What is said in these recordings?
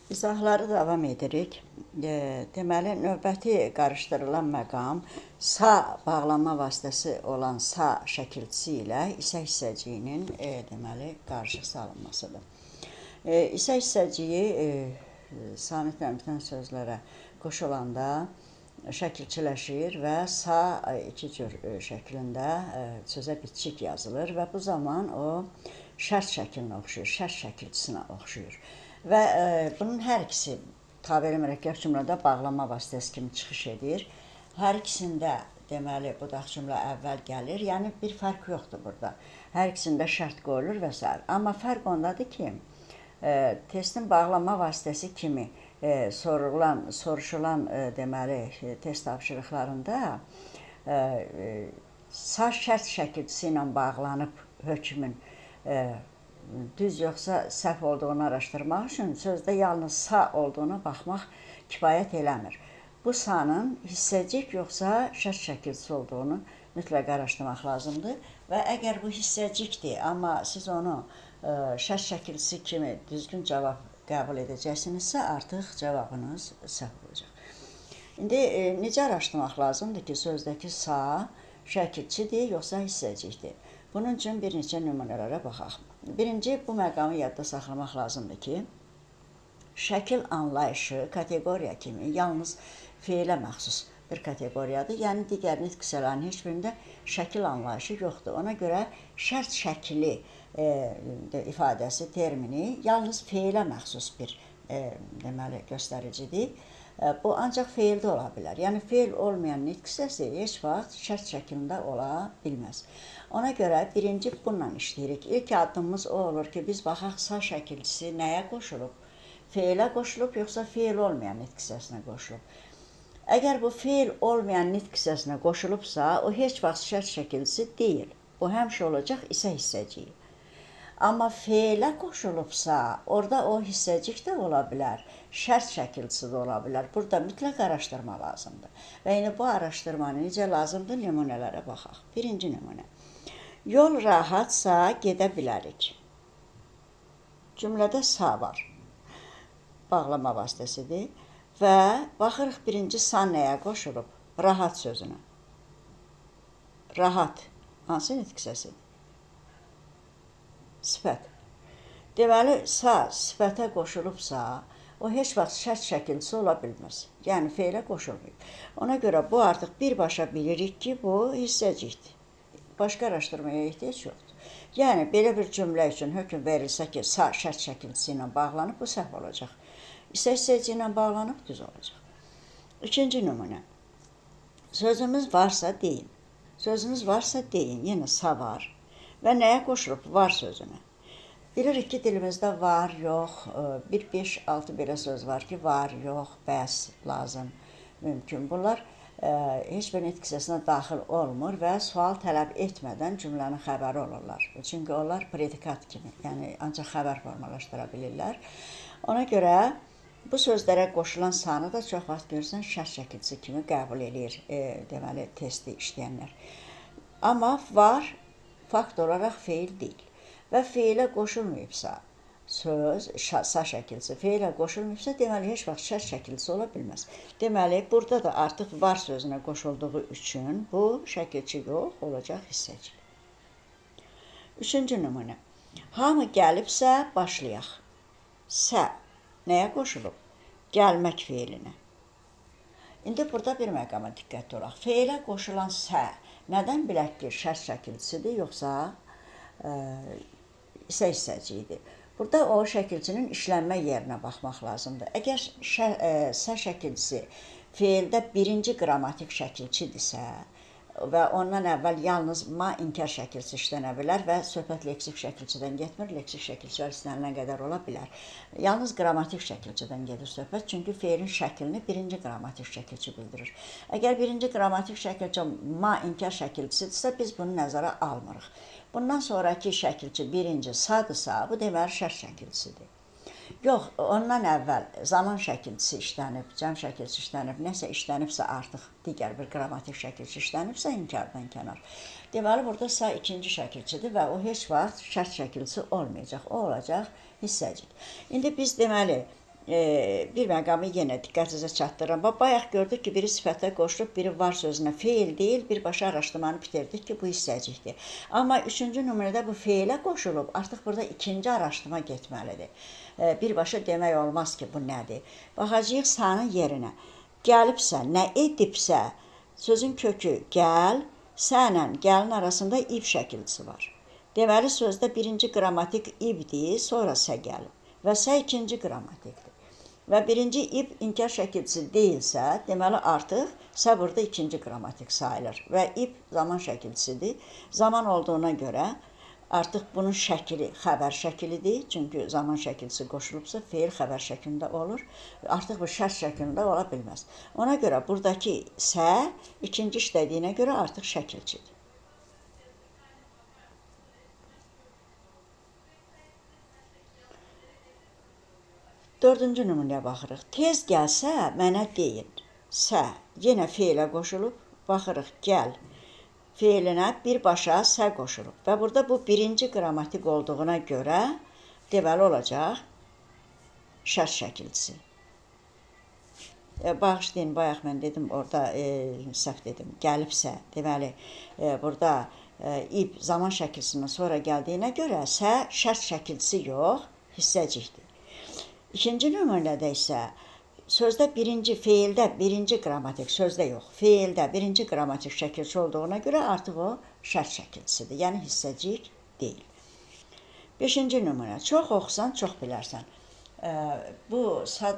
İzahları davam edirik. Deməli, növbəti qarışdırılan məqam sa bağlanma vasitəsi olan sa şəkilçisi ilə isə hissəciyinin deməli qarışıq salınmasıdır. İsə hissəciyi samit müəmtən sözlərə qoşulanda şəkilçiləşir və sa iki cür şəklində sözə bitişik yazılır və bu zaman o şərt şəklinə oxşuyur, şərt şəkilçisinə oxşuyur. Və bunun hər ikisi tabeli mürəkkəb cümlədə bağlanma vasitəsi kimi çıxış edir. Hər ikisində deməli budaq cümlə əvvəl gəlir, yəni bir fərq yoxdur burada. Hər ikisində şərt qoyulur və s. Amma fərq ondadır ki, testin bağlanma vasitəsi kimi soruşulan deməli test tapşırıqlarında sa şərt şəkilçisi ilə bağlanıb hökmün düz yoxsa səhv olduğunu araşdırmaq üçün sözdə yalnız sa olduğuna baxmaq kifayət eləmir. Bu sanın hissəcik yoxsa şərt şəkilçisi olduğunu mütləq araşdırmaq lazımdır və əgər bu hissəcikdir, amma siz onu şərt şəkilçisi kimi düzgün cavab qəbul edəcəksinizsə, artıq cavabınız səhv olacaq. İndi necə araşdırmaq lazımdır ki, sözdəki sa şəkilçidir yoxsa hissəcikdir? Bunun üçün bir neçə nümunələrə baxaq. Birinci, bu məqamı yadda saxlamaq lazımdır ki, şəkil anlayışı kateqoriya kimi yalnız feilə məxsus bir kateqoriyadır. Yəni, digər nitq hissələrinin heç birində şəkil anlayışı yoxdur. Ona görə şərt şəkili ifadəsi, termini yalnız feilə məxsus bir deməli göstəricidir. Bu ancaq feildə ola bilər. Yəni, feil olmayan nitq hissəsi heç vaxt şərt şəklində ola bilməz. Ona görə birinci bununla işləyirik. İlk addımımız o olur ki, biz baxaq sa şəkilçisi nəyə qoşulub? Feilə qoşulub, yoxsa feil olmayan nitq hissəsinə qoşulub? Əgər bu feil olmayan nitq hissəsinə qoşulubsa, o heç vaxt şərt şəkilçisi deyil. Bu həmişə olacaq isə hissəciyi. Amma feilə qoşulubsa, orada o hissəcik də ola bilər, şərt şəkilçisi də ola bilər. Burada mütləq araşdırma lazımdır. Və yine bu araşdırmanı necə lazımdır, nümunələrə baxaq. Birinci nümunə. Yol rahatsa gedə bilərik. Cümlədə sa var. Bağlama vasitəsidir. Və baxırıq birinci sa nəyə qoşulub? Rahat sözünə. Rahat. Hansı nitq hissəsidir? Sifət. Deməli, sa sifətə qoşulubsa, o heç vaxt şərt şəkilçisi ola bilməz. Yəni, feilə qoşulmayıb. Ona görə bu artıq birbaşa bilirik ki, bu hissəcikdir. Başqa araşdırmaya ehtiyac yoxdur. Yəni, belə bir cümlə üçün hökm verilsə ki, sa şərt şəkilçisi ilə bağlanıb, bu səhv olacaq. İsə hissəci ilə bağlanıb, düz olacaq. İkinci nümunə. Sözümüz varsa deyin. Sözünüz varsa deyin. Yenə sa var. Və nəyə qoşulub? Var sözünə. Bilirik ki, dilimizdə var, yox, 1, 5, 6 belə söz var ki, var, yox, bəs, lazım, mümkün. Bunlar heç bir nitq hissəsinə daxil olmur və sual tələb etmədən cümlənin xəbəri olurlar. Çünki onlar predikat kimi, yəni ancaq xəbər formalaşdıra bilirlər. Ona görə bu sözlərə qoşulan sanı da çox vaxt görürsən şərt şəkilçisi kimi qəbul edir, deməli, testi işləyənlər. Amma var, fakt olaraq feil deyil. Və feilə qoşulmayıbsa, söz, sa şəkilçisi feilə qoşulmayıbsa, deməli, heç vaxt şərt şəkilçisi ola bilməz. Deməli, burada da artıq var sözünə qoşulduğu üçün bu şəkilçi yox, olacaq hissəcik. Üçüncü nümunə. Hamı gəlibsə, başlayaq. Sə nəyə qoşulub? Gəlmək feilinə. İndi burada bir məqama diqqətli olaq. Feilə qoşulan sə nədən bilək ki, şərt şəkilçisidir, yoxsa isə hissəciyidir. Burada o şəkilçinin işlənmə yerinə baxmaq lazımdır. Əgər sə şəkilçisi feildə birinci qrammatik şəkilçidirsə və ondan əvvəl yalnız ma inkar şəkilçisi işlənə bilər və söhbət leksik şəkilçidən getmir, leksik şəkilçilər istənilən qədər ola bilər. Yalnız qrammatik şəkilçidən gedir söhbət, çünki feilin şəklini birinci qrammatik şəkilçi bildirir. Əgər birinci qrammatik şəkilçi ma inkar şəkilçisidirsə, biz bunu nəzərə almırıq. Bundan sonraki şəkilçi birinci sadırsa, bu deməli şərt şəkilçisidir. Yox, ondan əvvəl zaman şəkilçisi işlənib, cəm şəkilçisi işlənib, nəsə işlənibsə artıq digər bir qrammatik şəkilçi işlənibsə inkardan kənar. Deməli, burada sa ikinci şəkilçidir və o heç vaxt şərt şəkilçisi olmayacaq. O olacaq hissəcik. İndi biz deməli, bir məqamı yenə diqqətinizə çatdırıram. Bayaq gördük ki, biri sifətə qoşulub, biri var sözünə feil deyil, birbaşa araşdırmanı bitirdik ki, bu hissəcikdir. Amma üçüncü nümunədə bu feilə qoşulub, artıq burada ikinci araşdırma getməlidir. Birbaşa demək olmaz ki, bu nədir? Baxacağıq sanın yerinə. Gəlibsə, nə edibsə, sözün kökü gəl, sənlə gəlin arasında ib şəkilçisi var. Deməli, sözdə birinci qrammatik ibdir, sonra sə gəlib və sə ikinci qrammatikdir. Və birinci ib inkar şəkilçisi deyilsə, deməli artıq sə burada ikinci qrammatik sayılır və ib zaman şəkilçisidir. Zaman olduğuna görə artıq bunun şəkili xəbər şəkilidir. Çünki zaman şəkilçisi qoşulubsa, feil xəbər şəklində olur. Artıq bu şərt şəklində ola bilməz. Ona görə buradakı sə ikinci işlədiyinə görə artıq şəkilçidir. Dördüncü nümunəyə baxırıq. Tez gəlsə, mənə deyin. Sə, yenə feilə qoşulub. Baxırıq, gəl. Feilinə birbaşa sə qoşulub. Və burada bu birinci qrammatik olduğuna görə deməli olacaq şərt şəkilçisi. Bağışlayın, bayaq mən dedim, orada səhv dedim, gəlibsə, deməli, burada ib zaman şəkilçisindən sonra gəldiyinə görə sə şərt şəkilçisi yox, hissəcikdir. İkinci nümunədə isə sözdə birinci, feildə birinci qrammatik, sözdə yox, feildə birinci qrammatik şəkilçi olduğuna görə artıq o şərt şəkilçisidir, yəni hissəcik deyil. Beşinci nümunə, çox oxusan, çox bilərsən. Bu sa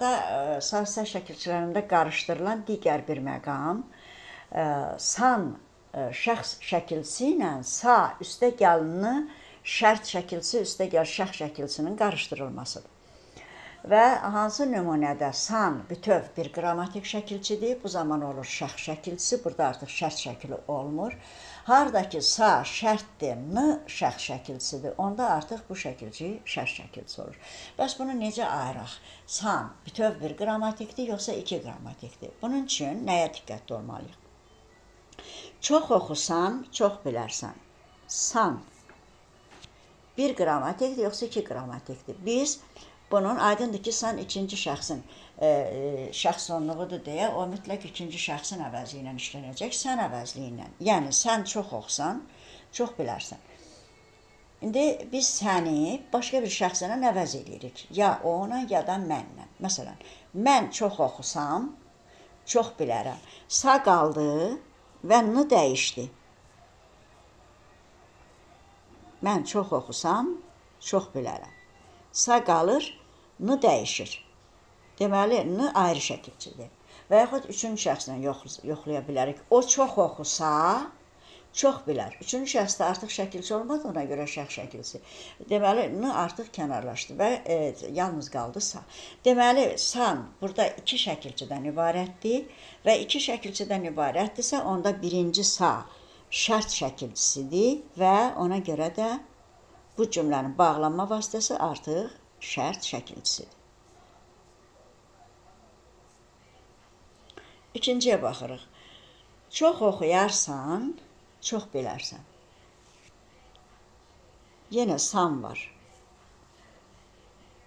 şəkilçilərində qarışdırılan digər bir məqam, san şəxs şəkilçisi ilə sa üstə gəlini şərt şəkilçisi, üstə gəl şəxs şəkilçisinin qarışdırılmasıdır. Və hansı nümunədə san bütöv bir qrammatik şəkilçidir, bu zaman olur şəxs şəkilçisi, burada artıq şərt şəkili olmur. Hardakı sa şərtdir, n şəxs şəkilçisidir, onda artıq bu şəkilçi şərt şəkilçisi olur. Bəs bunu necə ayıraq? San bütöv bir qrammatikdir, yoxsa iki qrammatikdir? Bunun üçün nəyə diqqətli olmalıyıq? Çox oxusan, çox bilərsən. San bir qrammatikdir, yoxsa iki qrammatikdir? Biz bunun aydındır ki, san ikinci şəxsin şəxs sonluğudur deyə, o mütləq ikinci şəxsin əvəzi ilə işlənəcək, sən əvəzli ilə. Yəni, sən çox oxusan, çox bilərsən. İndi biz səni başqa bir şəxslə əvəz edirik. Ya ona, ya da mənlə. Məsələn, mən çox oxusam, çox bilərəm. Sa qaldı və n dəyişdi. Mən çox oxusam, çox bilərəm. Sa qalır, n dəyişir. Deməli, n ayrı şəkilçidir. Və yaxud üçüncü şəxslə yoxlaya bilərik. O çox oxusa, çox bilər. Üçüncü şəxsdə artıq şəkilçi olmadığına görə şəxs şəkilçisi. Deməli, n artıq kənarlaşdı və yalnız qaldı sa. Deməli, san burada iki şəkilçidən ibarətdir və iki şəkilçidən ibarətdirsə, onda birinci sa şərt şəkilçisidir və ona görə də bu cümlənin bağlanma vasitəsi artıq şərt şəkilçisidir. İkinciyə baxırıq. Çox oxuyarsan, çox bilərsən. Yenə san var.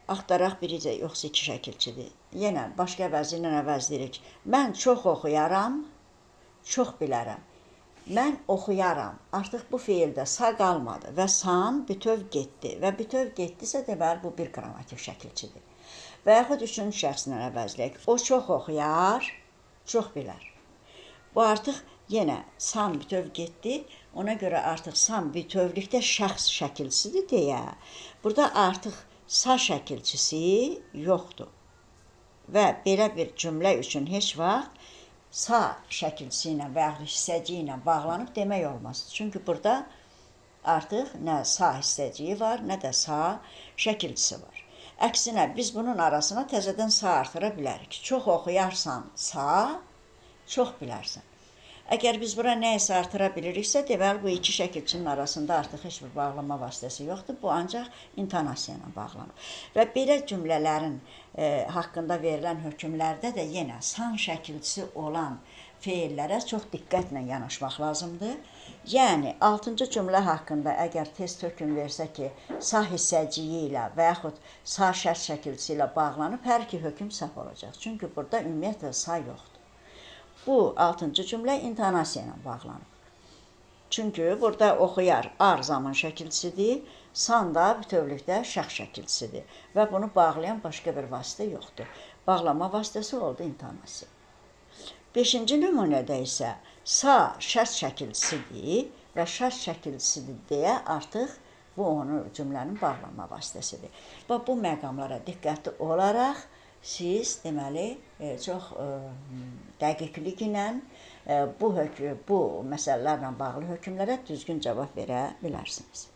Axtaraq biricə, yoxsa iki şəkilçidir. Yenə başqa əvəzi ilə əvəzləyirik. Mən çox oxuyaram, çox bilərəm. Mən oxuyaram. Artıq bu feildə sa qalmadı və san bütöv getdi. Və bütöv getdisə, deməli, bu bir qrammatik şəkilçidir. Və yaxud üçüncü şəxslə əvəzləyək. O çox oxuyar, çox bilər. Bu artıq yenə san bütöv getdi. Ona görə artıq san bütövlükdə şəxs şəkilçisidir deyə, burada artıq sa şəkilçisi yoxdur. Və belə bir cümlə üçün heç vaxt sa şəkilçisi ilə və yaxud hissəciyi ilə bağlanıb demək olmaz. Çünki burada artıq nə sa hissəciyi var, nə də sa şəkilçisi var. Əksinə, biz bunun arasına təzədən sa artıra bilərik. Çox oxuyarsan sa, çox bilərsən. Əgər biz bura nə isə artıra biliriksə, deməli, bu iki şəkilçinin arasında artıq heç bir bağlama vasitəsi yoxdur. Bu ancaq intonasiya ilə bağlanır. Və belə cümlələrin haqqında verilən hökmlərdə də yenə san şəkilçisi olan feillərə çox diqqətlə yanaşmaq lazımdır. Yəni 6-cı cümlə haqqında əgər test hökm versə ki, sa hissəciyi ilə və yaxud sa şərt şəkilçisi ilə bağlanıb, hər iki hökm səhv olacaq. Çünki burada ümumiyyətlə sa yoxdur. Bu 6-cı cümlə intonasiya ilə bağlanıb. Çünki burada oxuyar ar zaman şəkilçisidir, san da bütövlükdə şəxs şəkilçisidir və bunu bağlayan başqa bir vasitə yoxdur. Bağlama vasitəsi oldu intonasiya. 5-ci nümunədə isə sa şərt şəkilçisidir və şərt şəkilçisidir deyə artıq bu onun cümlənin bağlama vasitəsidir. Və bu məqamlara diqqətli olaraq siz deməli çox dəqiqliklə bu məsələlərlə bağlı hökmlərə düzgün cavab verə bilərsiniz.